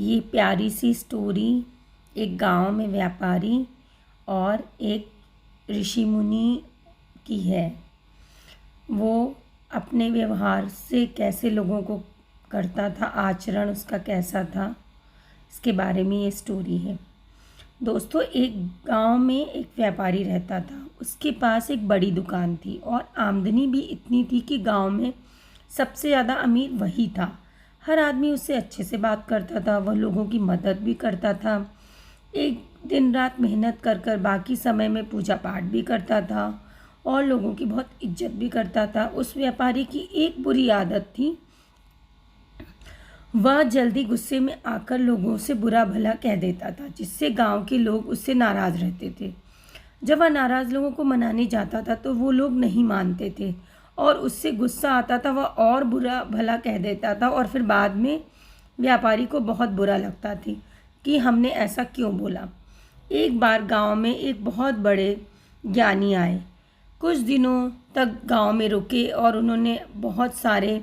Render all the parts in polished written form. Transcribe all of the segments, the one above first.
ये प्यारी सी स्टोरी एक गांव में व्यापारी और एक ऋषि मुनि की है। वो अपने व्यवहार से कैसे लोगों को करता था, आचरण उसका कैसा था, इसके बारे में ये स्टोरी है। दोस्तों, एक गांव में एक व्यापारी रहता था। उसके पास एक बड़ी दुकान थी और आमदनी भी इतनी थी कि गांव में सबसे ज़्यादा अमीर वही था। हर आदमी उससे अच्छे से बात करता था, वह लोगों की मदद भी करता था। एक दिन रात मेहनत कर कर बाकी समय में पूजा पाठ भी करता था और लोगों की बहुत इज्जत भी करता था। उस व्यापारी की एक बुरी आदत थी, वह जल्दी गुस्से में आकर लोगों से बुरा भला कह देता था, जिससे गांव के लोग उससे नाराज़ रहते थे। जब वह नाराज़ लोगों को मनाने जाता था तो वो लोग नहीं मानते थे और उससे गुस्सा आता था, वह और बुरा भला कह देता था और फिर बाद में व्यापारी को बहुत बुरा लगता थी कि हमने ऐसा क्यों बोला। एक बार गांव में एक बहुत बड़े ज्ञानी आए। कुछ दिनों तक गांव में रुके और उन्होंने बहुत सारे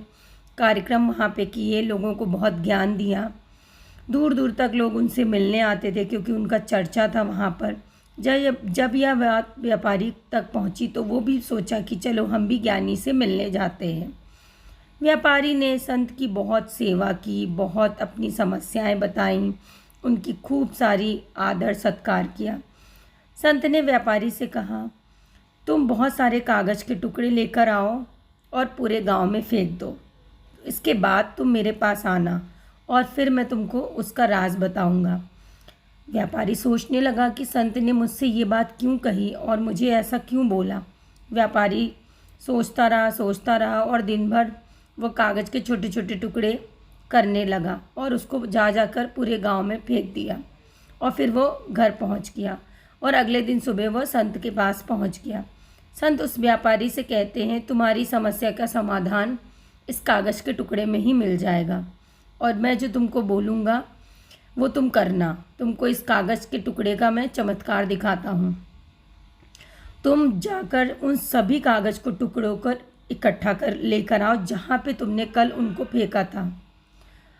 कार्यक्रम वहाँ पे किए, लोगों को बहुत ज्ञान दिया। दूर दूर तक लोग उनसे मिलने आते थे क्योंकि उनका चर्चा था वहाँ पर। जब यह बात व्यापारी तक पहुँची तो वो भी सोचा कि चलो हम भी ज्ञानी से मिलने जाते हैं। व्यापारी ने संत की बहुत सेवा की, बहुत अपनी समस्याएं बताईं, उनकी खूब सारी आदर सत्कार किया। संत ने व्यापारी से कहा, तुम बहुत सारे कागज़ के टुकड़े लेकर आओ और पूरे गांव में फेंक दो। इसके बाद तुम मेरे पास आना और फिर मैं तुमको उसका राज बताऊंगा। व्यापारी सोचने लगा कि संत ने मुझसे ये बात क्यों कही और मुझे ऐसा क्यों बोला। व्यापारी सोचता रहा और दिन भर वो कागज़ के छोटे छोटे टुकड़े करने लगा और उसको जाकर पूरे गांव में फेंक दिया। और फिर वो घर पहुंच गया और अगले दिन सुबह वह संत के पास पहुंच गया। संत उस व्यापारी से कहते हैं, तुम्हारी समस्या का समाधान इस कागज़ के टुकड़े में ही मिल जाएगा और मैं जो तुमको बोलूँगा वो तुम करना। तुमको इस कागज़ के टुकड़े का मैं चमत्कार दिखाता हूँ। तुम जाकर उन सभी कागज़ को टुकड़ों कर इकट्ठा कर लेकर आओ जहाँ पे तुमने कल उनको फेंका था।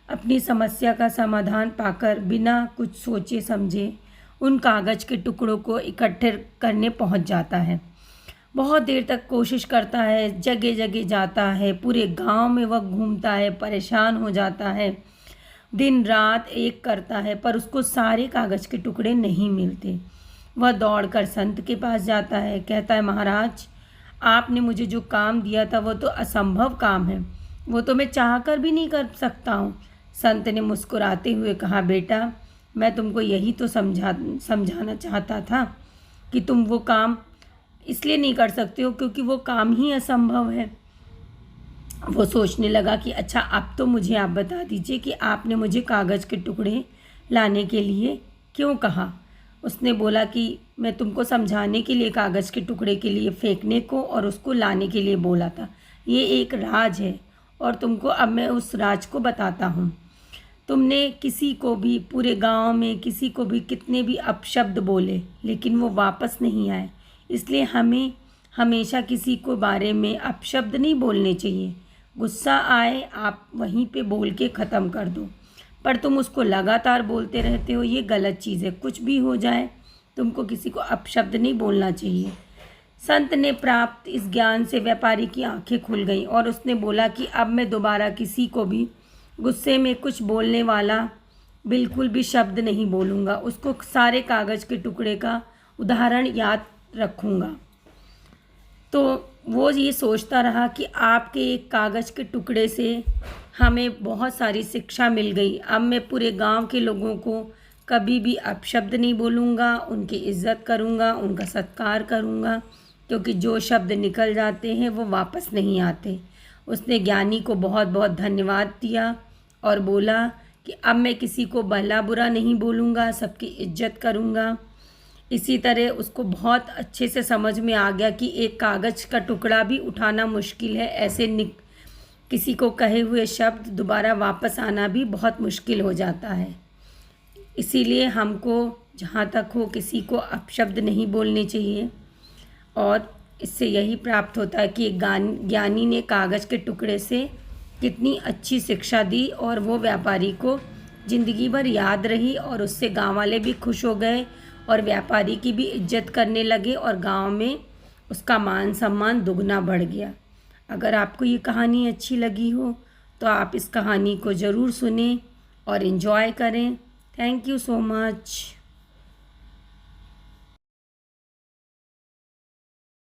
अपनी समस्या का समाधान पाकर बिना कुछ सोचे समझे उन कागज़ के टुकड़ों को इकट्ठे करने पहुँच जाता है। बहुत देर तक कोशिश करता है, जगह जगह जाता है, पूरे गांव में वह घूमता है, परेशान हो जाता है, दिन रात एक करता है, पर उसको सारे कागज़ के टुकड़े नहीं मिलते। वह दौड़कर संत के पास जाता है, कहता है, महाराज, आपने मुझे जो काम दिया था वो तो असंभव काम है, वो तो मैं चाहकर भी नहीं कर सकता हूँ। संत ने मुस्कुराते हुए कहा, बेटा, मैं तुमको यही तो समझाना चाहता था कि तुम वो काम इसलिए नहीं कर सकते हो क्योंकि वो काम ही असंभव है। वो सोचने लगा कि अच्छा, अब तो मुझे आप बता दीजिए कि आपने मुझे कागज़ के टुकड़े लाने के लिए क्यों कहा। उसने बोला कि मैं तुमको समझाने के लिए कागज़ के टुकड़े के लिए फेंकने को और उसको लाने के लिए बोला था। ये एक राज है और तुमको अब मैं उस राज को बताता हूँ। तुमने किसी को भी, पूरे गांव में किसी को भी कितने भी अपशब्द बोले लेकिन वो वापस नहीं आए। इसलिए हमें हमेशा किसी को बारे में अपशब्द नहीं बोलने चाहिए। गुस्सा आए आप वहीं पे बोल के ख़त्म कर दो, पर तुम उसको लगातार बोलते रहते हो, ये गलत चीज़ है। कुछ भी हो जाए तुमको किसी को अपशब्द नहीं बोलना चाहिए। संत ने प्राप्त इस ज्ञान से व्यापारी की आंखें खुल गईं और उसने बोला कि अब मैं दोबारा किसी को भी गुस्से में कुछ बोलने वाला बिल्कुल भी शब्द नहीं बोलूँगा। उसको सारे कागज़ के टुकड़े का उदाहरण याद रखूँगा। तो वो ये सोचता रहा कि आपके एक कागज़ के टुकड़े से हमें बहुत सारी शिक्षा मिल गई। अब मैं पूरे गांव के लोगों को कभी भी अपशब्द नहीं बोलूँगा, उनकी इज्जत करूँगा, उनका सत्कार करूँगा, क्योंकि जो शब्द निकल जाते हैं वो वापस नहीं आते। उसने ज्ञानी को बहुत बहुत धन्यवाद दिया और बोला कि अब मैं किसी को भला बुरा नहीं बोलूँगा, सबकी इज्जत करूँगा। इसी तरह उसको बहुत अच्छे से समझ में आ गया कि एक कागज़ का टुकड़ा भी उठाना मुश्किल है, ऐसे किसी को कहे हुए शब्द दोबारा वापस आना भी बहुत मुश्किल हो जाता है। इसीलिए हमको जहाँ तक हो किसी को अपशब्द नहीं बोलने चाहिए। और इससे यही प्राप्त होता है कि एक ज्ञानी ने कागज़ के टुकड़े से कितनी अच्छी शिक्षा दी और वो व्यापारी को ज़िंदगी भर याद रही और उससे गांव वाले भी खुश हो गए और व्यापारी की भी इज्जत करने लगे और गांव में उसका मान सम्मान दुगना बढ़ गया। अगर आपको ये कहानी अच्छी लगी हो तो आप इस कहानी को ज़रूर सुनें और इन्जॉय करें। Thank you so much.